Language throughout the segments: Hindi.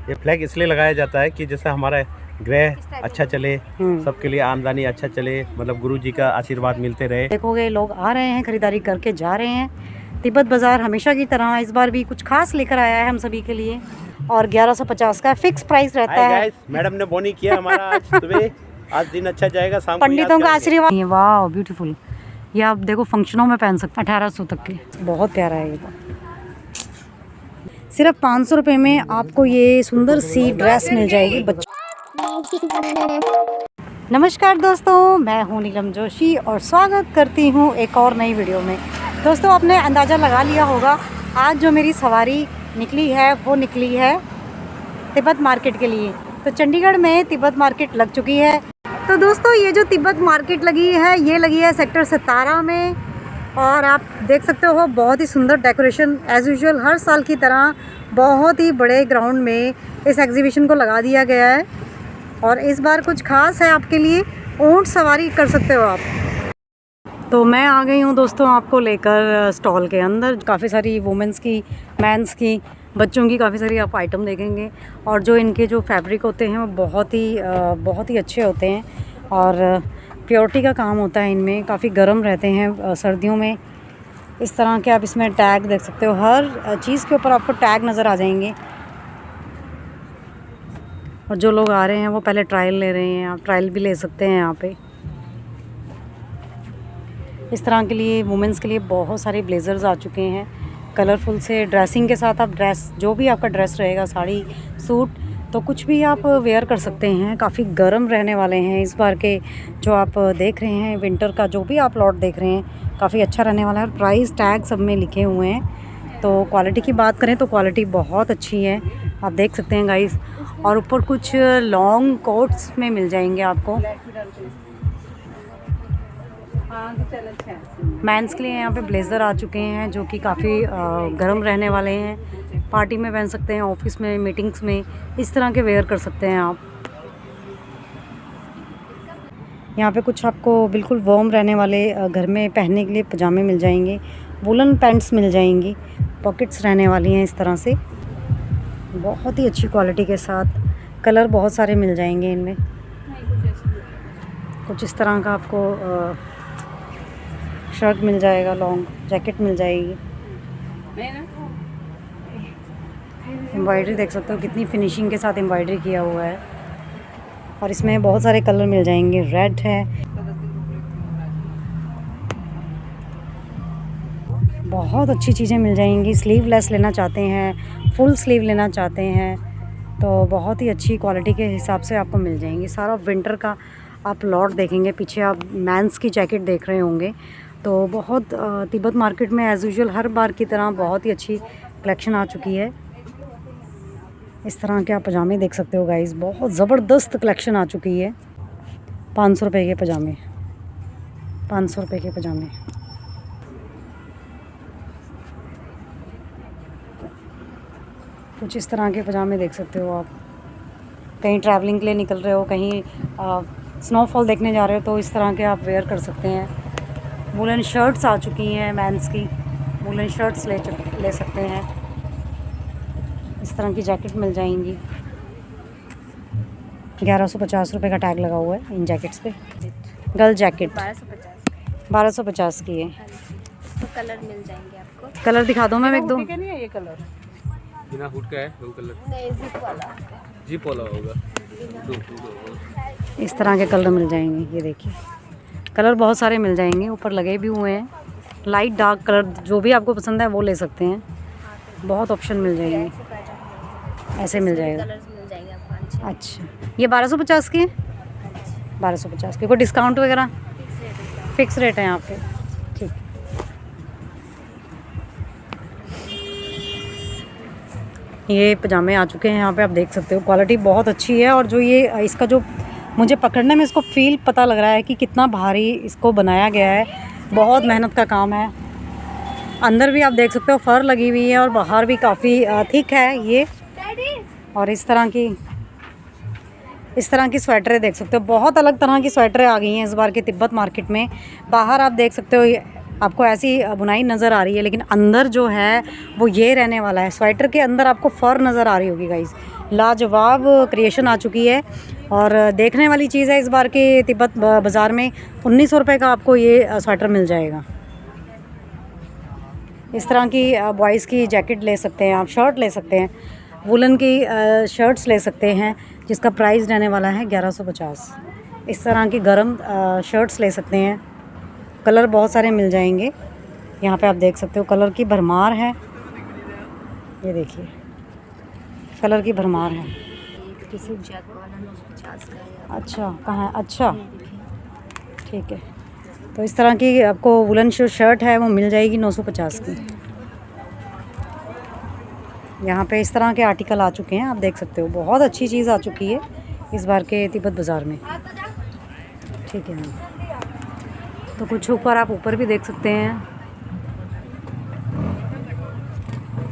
ये फ्लैग इसलिए लगाया जाता है कि जैसे हमारा ग्रह अच्छा चले, सबके लिए आमदनी अच्छा चले, मतलब गुरु जी का आशीर्वाद मिलते रहे। देखोगे लोग आ रहे हैं, खरीदारी करके जा रहे हैं। तिब्बत बाज़ार हमेशा की तरह इस बार भी कुछ खास लेकर आया है हम सभी के लिए, और 1150 का फिक्स प्राइस रहता है। मैडम ने बोनी किया हमारा आज सुबह, आज दिन अच्छा जाएगा, शाम को पंडितों का आशीर्वाद। वाह ब्यूटीफुल, ये आप देखो फंक्शनों में पहन सकते हैं। 1800 तक के, बहुत प्यारा है ये तो। सिर्फ 500 रुपये में आपको ये सुंदर सी ड्रेस मिल जाएगी बच्चों। नमस्कार दोस्तों, मैं हूँ नीलम जोशी और स्वागत करती हूँ एक और नई वीडियो में। दोस्तों, आपने अंदाज़ा लगा लिया होगा आज जो मेरी सवारी निकली है वो निकली है तिब्बत मार्केट के लिए। तो चंडीगढ़ में तिब्बत मार्केट लग चुकी है। तो दोस्तों, ये जो तिब्बत मार्केट लगी है ये लगी है सेक्टर 17 में, और आप देख सकते हो बहुत ही सुंदर डेकोरेशन एज़ यूजुअल हर साल की तरह बहुत ही बड़े ग्राउंड में इस एग्जीबिशन को लगा दिया गया है। और इस बार कुछ खास है आपके लिए, ऊंट सवारी कर सकते हो आप। तो मैं आ गई हूँ दोस्तों आपको लेकर स्टॉल के अंदर। काफ़ी सारी वुमेंस की, मेंस की, बच्चों की काफ़ी सारी आप आइटम देखेंगे। और जो इनके जो फैब्रिक होते हैं वो बहुत ही अच्छे होते हैं और प्योरिटी का काम होता है इनमें। काफ़ी गर्म रहते हैं सर्दियों में। इस तरह के आप इसमें टैग देख सकते हो, हर चीज़ के ऊपर आपको टैग नज़र आ जाएंगे। और जो लोग आ रहे हैं वो पहले ट्रायल ले रहे हैं, आप ट्रायल भी ले सकते हैं यहाँ पे। इस तरह के लिए वुमेंस के लिए बहुत सारे ब्लेज़र्स आ चुके हैं कलरफुल से। ड्रेसिंग के साथ आप ड्रेस, जो भी आपका ड्रेस रहेगा, साड़ी, सूट, तो कुछ भी आप वेयर कर सकते हैं। काफ़ी गर्म रहने वाले हैं इस बार के जो आप देख रहे हैं, विंटर का जो भी आप लॉट देख रहे हैं काफ़ी अच्छा रहने वाला है। और प्राइस टैग सब में लिखे हुए हैं। तो क्वालिटी की बात करें तो क्वालिटी बहुत अच्छी है, आप देख सकते हैं गाइस। और ऊपर कुछ लॉन्ग कोट्स में मिल जाएंगे आपको। मेंस के लिए यहाँ पे ब्लेज़र आ चुके हैं जो कि काफ़ी गर्म रहने वाले हैं। पार्टी में पहन सकते हैं, ऑफिस में, मीटिंग्स में, इस तरह के वेयर कर सकते हैं आप। यहाँ पे कुछ आपको बिल्कुल वार्म रहने वाले घर में पहनने के लिए पजामे मिल जाएंगे। वुलन पैंट्स मिल जाएंगी, पॉकेट्स रहने वाली हैं इस तरह से, बहुत ही अच्छी क्वालिटी के साथ। कलर बहुत सारे मिल जाएंगे इनमें। कुछ इस तरह का आपको शर्ट मिल जाएगा, लॉन्ग जैकेट मिल जाएगी। एम्ब्रॉयडरी देख सकते हो कितनी फिनिशिंग के साथ एम्ब्रॉयडरी किया हुआ है। और इसमें बहुत सारे कलर मिल जाएंगे, रेड है, बहुत अच्छी चीज़ें मिल जाएंगी। स्लीवलेस लेना चाहते हैं, फुल स्लीव लेना चाहते हैं, तो बहुत ही अच्छी क्वालिटी के हिसाब से आपको मिल जाएंगी। सारा विंटर का आप लॉट देखेंगे। पीछे आप मेंस की जैकेट देख रहे होंगे। तो बहुत तिब्बत मार्केट में एज़ यूजुअल हर बार की तरह बहुत ही अच्छी कलेक्शन आ चुकी है। इस तरह के आप पजामे देख सकते हो गाइस, बहुत ज़बरदस्त कलेक्शन आ चुकी है। 500 रुपये के पजामे, 500 रुपये के पजामे। कुछ इस तरह के पजामे देख सकते हो आप। कहीं ट्रैवलिंग के लिए निकल रहे हो, कहीं स्नोफॉल देखने जा रहे हो, तो इस तरह के आप वेयर कर सकते हैं। वुलन शर्ट्स आ चुकी हैं मेंस की, वुलन शर्ट्स ले सकते हैं। इस तरह की जैकेट मिल जाएंगी। 1150 रुपये का टैग लगा हुआ है इन जैकेट्स पे। गर्ल जैकेट 1250 की है। तो कलर मिल जाएंगे आपको। कलर दिखा दो मैम एक दो। ये कलर बिना हुड का है, वो कलर नहीं, जिप वाला होगा। इस तरह के कलर मिल जाएंगे। ये देखिए कलर बहुत सारे मिल जाएंगे, ऊपर लगे भी हुए हैं। लाइट डार्क कलर जो भी आपको पसंद है वो ले सकते हैं। बहुत ऑप्शन मिल जाएंगे, ऐसे मिल जाएगा। कलर्स मिल जाएंगे आपको। अच्छा, ये 1250 की है, 1250 की। कोई डिस्काउंट वगैरह? फिक्स रेट है यहाँ पे, ठीक। ये पजामे आ चुके हैं यहाँ पे, आप देख सकते हो क्वालिटी बहुत अच्छी है। और जो ये इसका जो मुझे पकड़ने में इसको फील पता लग रहा है कि कितना भारी इसको बनाया गया है, बहुत मेहनत का काम है। अंदर भी आप देख सकते हो फर लगी हुई है और बाहर भी काफ़ी थिक है ये। और इस तरह की स्वेटरें देख सकते हो, बहुत अलग तरह की स्वेटरें आ गई हैं इस बार के तिब्बत मार्केट में। बाहर आप देख सकते हो आपको ऐसी बुनाई नज़र आ रही है, लेकिन अंदर जो है वो ये रहने वाला है। स्वेटर के अंदर आपको फ़र नज़र आ रही होगी गाइस, लाजवाब क्रिएशन आ चुकी है। और देखने वाली चीज़ है इस बार के तिब्बत बाज़ार में 1900 रुपये का आपको ये स्वेटर मिल जाएगा। इस तरह की बॉयज़ की जैकेट ले सकते हैं आप, शर्ट ले सकते हैं, वुलन की शर्ट्स ले सकते हैं जिसका प्राइस रहने वाला है 1150। इस तरह की गर्म शर्ट्स ले सकते हैं। कलर बहुत सारे मिल जाएंगे यहाँ पे, आप देख सकते हो कलर की भरमार है। ये देखिए कलर की भरमार है। किसी जैक वाला 950 का है। अच्छा कहाँ है? अच्छा ठीक है। तो इस तरह की आपको वुलन शर्ट है वो मिल जाएगी 950 की। यहाँ पे इस तरह के आर्टिकल आ चुके हैं, आप देख सकते हो। बहुत अच्छी चीज़ आ चुकी है इस बार के तिब्बत बाज़ार में। ठीक है। तो कुछ ऊपर आप ऊपर भी देख सकते हैं।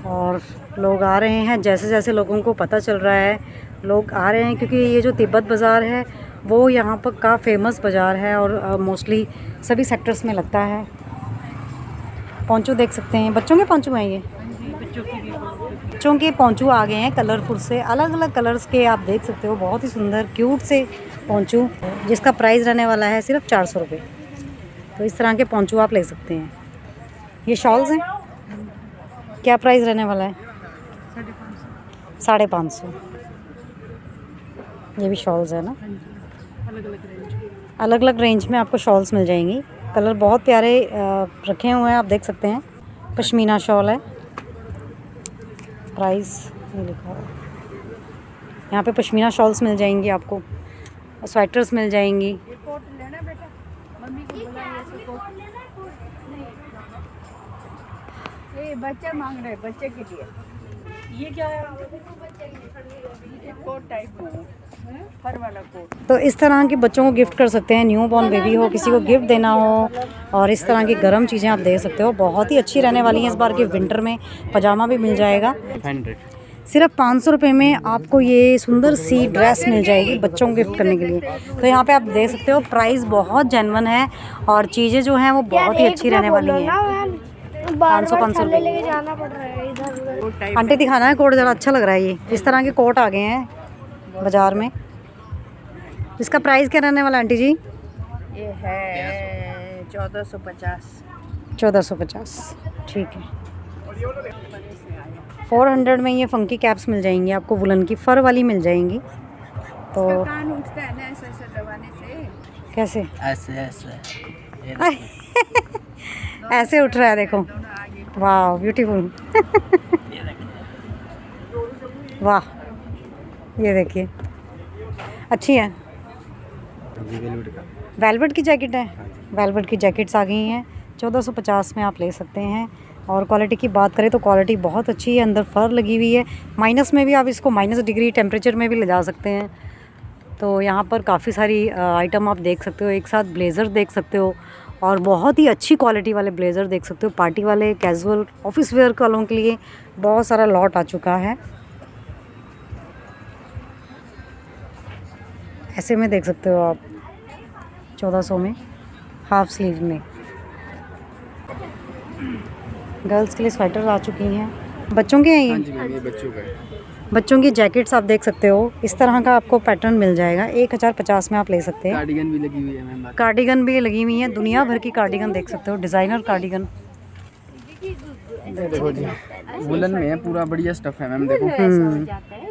और लोग आ रहे हैं, जैसे जैसे लोगों को पता चल रहा है लोग आ रहे हैं, क्योंकि ये जो तिब्बत बाज़ार है वो यहाँ पर का फेमस बाज़ार है और मोस्टली सभी सेक्टर्स में लगता है। पोंचू देख सकते हैं, बच्चों के पोंचू हैं ये, बच्चों के पोंचू आ गए हैं कलरफुल से, अलग अलग कलर्स के आप देख सकते हो। बहुत ही सुंदर क्यूट से पोंचू जिसका प्राइस रहने वाला है सिर्फ 400 रुपये। तो इस तरह के पोंचू आप ले सकते हैं। ये शॉल्स हैं, क्या प्राइस रहने वाला है? 550। ये भी शॉल्स है ना, अलग अलग रेंज में आपको शॉल्स मिल जाएंगी। कलर बहुत प्यारे रखे हुए हैं, आप देख सकते हैं। पश्मीना शॉल है, प्राइस ये लिखा हुआ है। यहाँ पे पश्मीना शॉल्स मिल जाएंगी आपको, स्वेटर्स मिल जाएंगी। बच्चे मांग रहे हैं, बच्चे के लिए ये क्या है? कोट टाइप में फर वाला कोट। तो इस तरह के बच्चों को गिफ्ट कर सकते हैं, न्यू बॉर्न बेबी हो, किसी को गिफ्ट देना हो, और इस तरह की गर्म चीज़ें आप दे सकते हो। बहुत ही अच्छी रहने वाली हैं इस बार के विंटर में। पजामा भी मिल जाएगा। सिर्फ 500 रुपये में आपको ये सुंदर सी ड्रेस मिल जाएगी बच्चों को गिफ्ट करने के लिए। तो यहाँ पे आप देख सकते हो प्राइस बहुत जेन्युइन है और चीज़ें जो हैं वो बहुत ही अच्छी रहने वाली हैं। 500 रुपये लेके जाना पड़ रहा है इधर। आंटी दिखाना है कोट, ज़रा अच्छा लग रहा है ये। इस तरह के कोट आ गए हैं बाज़ार में। इसका प्राइस क्या रहने वाला आंटी जी? ये है 1450। 1450 ठीक है। 400 में ये फंकी कैप्स मिल जाएंगी आपको, वुलन की फर वाली मिल जाएंगी। तो कान उठता है ना ऐसे ऐसे दबाने से। कैसे ऐसे ऐसे ऐसे उठ रहा है, देखो। वाह ब्यूटीफुल। वाह ये देखिए अच्छी है। वेलवेट की जैकेट है, वेलवेट की जैकेट्स आ गई हैं। 1450 में आप ले सकते हैं। और क्वालिटी की बात करें तो क्वालिटी बहुत अच्छी है, अंदर फर लगी हुई है। माइनस में भी आप इसको -डिग्री टेम्परेचर में भी ले जा सकते हैं। तो यहाँ पर काफ़ी सारी आइटम आप देख सकते हो। एक साथ ब्लेज़र देख सकते हो और बहुत ही अच्छी क्वालिटी वाले ब्लेज़र देख सकते हो। पार्टी वाले, कैजुअल, ऑफिस वेयर वालों के लिए बहुत सारा लॉट आ चुका है। ऐसे में देख सकते हो आप 1400 में, हाफ स्लीव में। गर्ल्स के लिए स्वेटर आ चुकी हैं। बच्चों के हैं ये? ये बच्चों का है। बच्चों की जैकेट्स आप देख सकते हो। इस तरह का आपको पैटर्न मिल जाएगा। 1050 में आप ले सकते हैं। कार्डिगन भी लगी हुई है मैम। कार्डिगन भी लगी हुई है, दुनिया भर की कार्डिगन देख सकते हो, डिज़ाइनर कार्डिगन। देखो जी, वुलन में है, पूरा बढ़िया स्टफ है मैम। देखो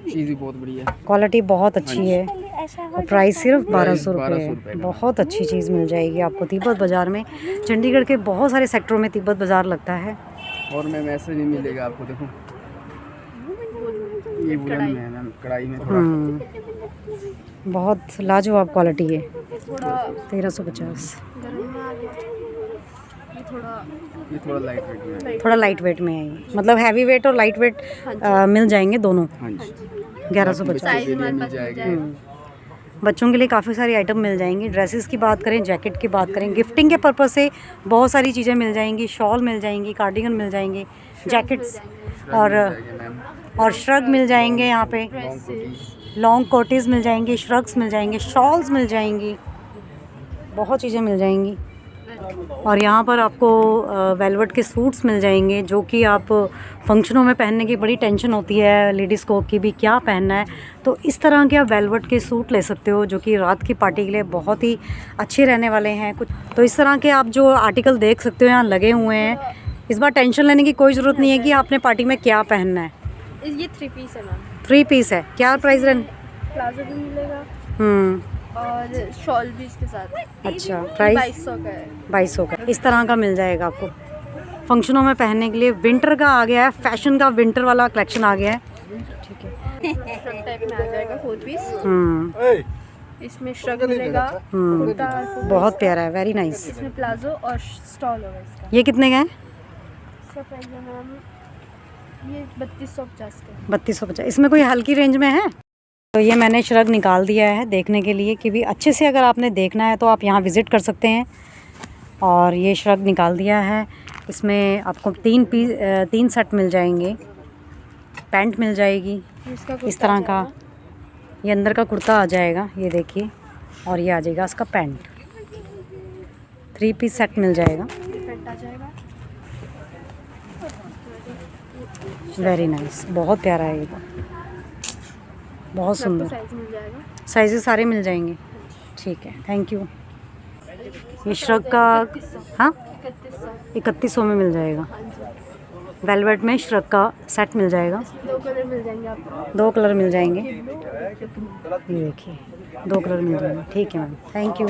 चीज़ भी बहुत बढ़िया है, क्वालिटी बहुत अच्छी है और प्राइस सिर्फ 1200 रुपये है। बहुत अच्छी चीज़ मिल जाएगी आपको तिब्बत बाज़ार में। चंडीगढ़ के बहुत सारे सेक्टरों में तिब्बत बाज़ार लगता है। और मैम ऐसे भी मिलेगा आपको। देखो ये वुलन में है मैम, कढ़ाई में थोड़ा बहुत लाजवाब क्वालिटी है। 1350। ये थोड़ा लाइट वेट में है। थोड़ा लाइट वेट में है ये, मतलब हैवी वेट और लाइट वेट मिल जाएंगे दोनों। हाँ जी, 1150 के लिए मिल जाएगी। बच्चों के लिए काफ़ी सारी आइटम मिल जाएंगी। ड्रेसेस की बात करें, जैकेट की बात करें, गिफ्टिंग के पर्पज़ से बहुत सारी चीज़ें मिल जाएंगी। शॉल मिल जाएंगी, कार्डिगन मिल जाएंगे, जैकेट्स और श्रग मिल जाएंगे। यहाँ पे लॉन्ग कोटीज़ मिल जाएंगी, श्रग्स मिल जाएंगे, शॉल्स मिल जाएंगी, बहुत चीज़ें मिल जाएंगी। और यहाँ पर आपको वेलवेट के सूट्स मिल जाएंगे जो कि आप फंक्शनों में पहनने की बड़ी टेंशन होती है लेडीज़ को कि भी क्या पहनना है, तो इस तरह के आप वेलवेट के सूट ले सकते हो जो कि रात की पार्टी के लिए बहुत ही अच्छे रहने वाले हैं कुछ। तो इस तरह के आप जो आर्टिकल देख सकते हो यहाँ लगे हुए हैं। इस बार टेंशन लेने की कोई ज़रूरत नहीं है कि आपने पार्टी में क्या पहनना है। ये 3 पीस है मैम। 3 पीस है, क्या प्राइस रन? प्लाजो भी मिलेगा और शॉल भी इसके साथ। अच्छा, प्राइस 2200 का है। 2200 का इस तरह का मिल जाएगा आपको फंक्शनों में पहनने के लिए। विंटर का आ गया है, फैशन का विंटर वाला कलेक्शन आ गया है। ठीक है, श्रग टाइप में आ जाएगा 4 पीस। इसमें श्रग मिलेगा, कुर्ता आपको बहुत प्यारा है, वेरी नाइस। इसमें प्लाजो और स्टॉल होगा इसका। ये कितने का है? इसका प्राइस है मैम ये 3250 का। 3250। इसमें कोई हल्की रेंज में है? तो ये मैंने श्रग निकाल दिया है देखने के लिए कि भी अच्छे से अगर आपने देखना है तो आप यहाँ विज़िट कर सकते हैं। और ये श्रग निकाल दिया है। इसमें आपको 3 सेट मिल जाएंगे। पैंट मिल जाएगी इस तरह का, ये अंदर का कुर्ता आ जाएगा, ये देखिए, और ये आ जाएगा इसका पैंट। 3 पीस सेट मिल जाएगा, पैंट आ जाएगा। वेरी नाइस, बहुत प्यारा है ये तो, बहुत सुंदर। साइज मिल जाएगा, साइजेस सारे मिल जाएंगे। ठीक है, थैंक यू। ये श्रग का हाँ 3100 में मिल जाएगा। वेलवेट में श्रग का सेट मिल जाएगा। 2 कलर मिल जाएंगे आपको। 2 कलर मिल जाएंगे, ये देखिए 2 कलर मिल जाएंगे। ठीक है मैम, थैंक यू।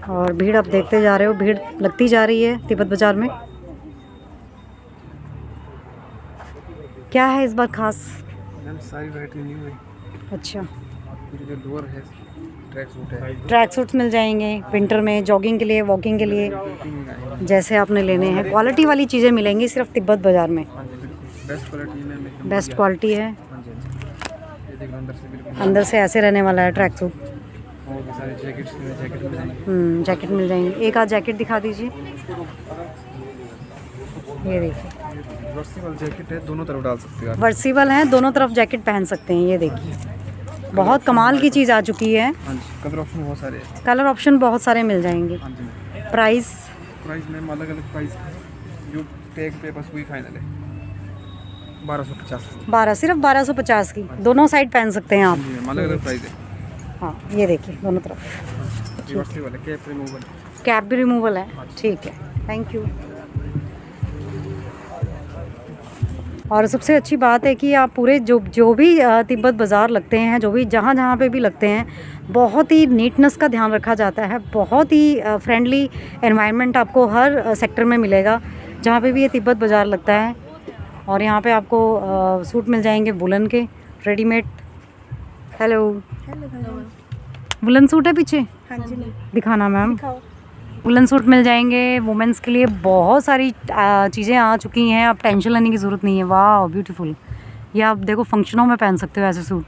और भीड़ आप देखते जा रहे हो, भीड़ लगती जा रही है तिब्बत बाज़ार में। क्या है इस बार खास? मैम सारी वैरायटी न्यू है। अच्छा, जो लोअर है ट्रैक सूट है, ट्रैक सूट्स मिल जाएंगे विंटर में, जॉगिंग के लिए, वॉकिंग के लिए, जैसे आपने लेने हैं। क्वालिटी वाली चीज़ें मिलेंगी सिर्फ तिब्बत बाज़ार में। हाँ जी बिल्कुल बेस्ट क्वालिटी में एकदम बेस्ट क्वालिटी है। हाँ जी ये देखो अंदर से बिल्कुल अंदर से ऐसे रहने वाला है ट्रैक सूट। और भी सारे जैकेट मिल जाएंगे। जैकेट मिल जाएंगे। एक आध जैकेट दिखा दीजिए, ये देखिए वर्सिबल जैकेट है, दोनों तरफ डाल सकते हो आप। वर्सिबल हैं, दोनों तरफ जैकेट पहन सकते हैं। ये देखिए बहुत कमाल की चीज़ आ चुकी है। हाँ जी कलर ऑप्शन बहुत सारे हैं। कलर ऑप्शन बहुत सारे मिल जाएंगे। हाँ जी प्राइस प्राइस मैम अलग अलग प्राइस जो टैग पे बस वही फाइनल है 1250। 12, सिर्फ 1250 की दोनों साइड पहन सकते हैं आप। जी मैम अलग अलग प्राइस है। हाँ ये देखिए दोनों तरफ। रिवर्सिबल है, कैप रिमूवल, कैप भी रिमूवल है। ठीक है, थैंक यू। और सबसे अच्छी बात है कि आप पूरे जो भी तिब्बत बाज़ार लगते हैं, जो भी जहाँ पे भी लगते हैं, बहुत ही नीटनेस का ध्यान रखा जाता है। बहुत ही फ्रेंडली एनवायरनमेंट आपको हर सेक्टर में मिलेगा जहाँ पे भी ये तिब्बत बाज़ार लगता है। और यहाँ पे आपको सूट मिल जाएंगे वुलन के रेडीमेड। हेलो, वुलन सूट है पीछे? हाँ जी मैम। दिखाना मैम। वुलन सूट मिल जाएंगे वुमेंस के लिए। बहुत सारी चीज़ें आ चुकी हैं, आप टेंशन लेने की ज़रूरत नहीं है। वाह ब्यूटीफुल, ये आप देखो फंक्शनों में पहन सकते हो ऐसे सूट।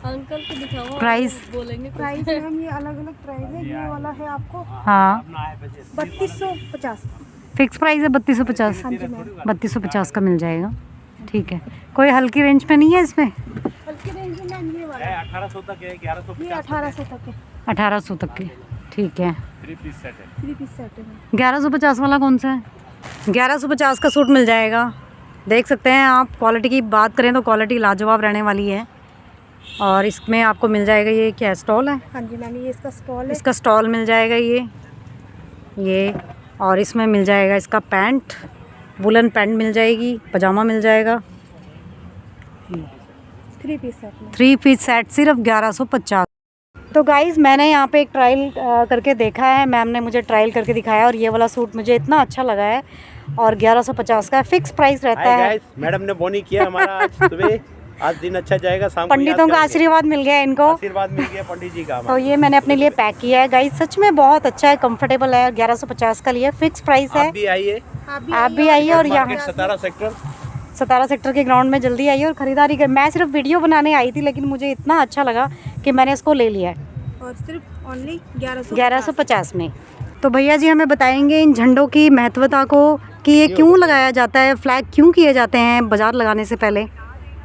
अंकल को दिखाओ, प्राइस बोलेंगे प्राइस मैम ये अलग अलग प्राइस है। ये वाला है आपको हाँ 3250। फिक्स प्राइस है 3250। हाँ जी मैम। 3250 का मिल जाएगा। ठीक है, कोई हल्की रेंज पे नहीं है इसमें? हल्की रेंज में मैम ये वाला 1800 तक है, 1150 ये 1800 तक है। 1800 तक के। ठीक है, 3 पीस सेट है। 3 पीस सेट है। 1150 वाला कौन सा है? 1150 का सूट मिल जाएगा। देख सकते हैं आप, क्वालिटी की बात करें तो क्वालिटी लाजवाब रहने वाली है। और इसमें आपको मिल जाएगा, ये क्या स्टॉल है? हाँ जी मैम, ये इसका स्टॉल है। इसका स्टॉल मिल जाएगा ये। और इसमें मिल जाएगा इसका पैंट, वुलन पैंट मिल जाएगी, पजामा मिल जाएगा। 3 पीस सेट में 3 पीस सेट सिर्फ 1150। तो गाइज़ मैंने यहाँ पे एक ट्रायल करके देखा है, मैम ने मुझे ट्रायल करके दिखाया और ये वाला सूट मुझे इतना अच्छा लगा है। और 1150 का फिक्स प्राइस रहता है। गाइस, मैडम ने बोनी किया हमारा आज सुबह। आज दिन अच्छा जाएगा, शाम को पंडितों का आशीर्वाद मिल गया इनको। आशीर्वाद मिल गया पंडित जी का। तो ये मैंने अपने लिए पैक किया है गाइस, सच में बहुत अच्छा है, कंफर्टेबल है। 1150 का लिए फिक्स प्राइस है। आप भी आइए, आप भी आइए और यहाँ 17 सेक्टर के ग्राउंड में जल्दी आइए और ख़रीदारी कर। मैं सिर्फ वीडियो बनाने आई थी लेकिन मुझे इतना अच्छा लगा कि मैंने इसको ले लिया है। और सिर्फ ओनली 1150 में। तो भैया जी हमें बताएंगे इन झंडों की महत्वता को, कि ये क्यों लगाया जाता है, फ्लैग क्यों किए जाते हैं बाज़ार लगाने से पहले?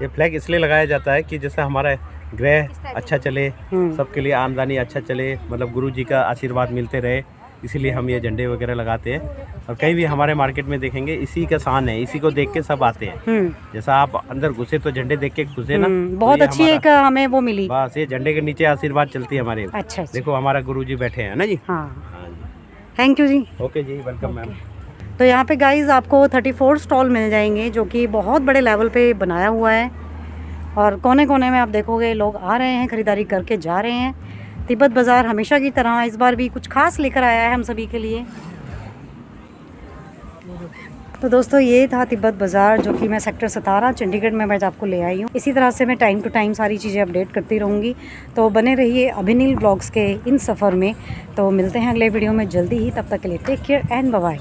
ये फ्लैग इसलिए लगाया जाता है कि जैसे हमारा ग्रह अच्छा चले, सबके लिए आमदनी अच्छा चले, मतलब गुरु जी का आशीर्वाद मिलते रहे, इसीलिए हम ये झंडे वगैरह लगाते हैं। और कहीं भी हमारे मार्केट में देखेंगे इसी का शान है, इसी को देख के सब आते हैं। जैसा आप अंदर घुसे तो झंडे देख के घुसे ना, बहुत तो ये अच्छी एक हमें वो मिली। बस ये झंडे के नीचे आशीर्वाद चलती है हमारे। अच्छा। देखो हमारा गुरु जी बैठे हैं ना जी। हाँ, हाँ जी, थैंक यू जी। ओके जी, वेलकम मैम। तो यहाँ पे गाइस आपको 34 स्टॉल मिल जाएंगे जो कि बहुत बड़े लेवल पे बनाया हुआ है, और कोने कोने में आप देखोगे लोग आ रहे हैं, ख़रीदारी करके जा रहे हैं। तिब्बत बाज़ार हमेशा की तरह इस बार भी कुछ खास लेकर आया है हम सभी के लिए। तो दोस्तों ये था तिब्बत बाज़ार जो कि मैं सेक्टर 17 चंडीगढ़ में मैं आपको ले आई हूँ। इसी तरह से मैं टाइम टू टाइम सारी चीज़ें अपडेट करती रहूँगी, तो बने रहिए अभिनील ब्लॉग्स के इन सफ़र में। तो मिलते हैं अगले वीडियो में जल्दी ही, तब तक के लिए take care and bye bye.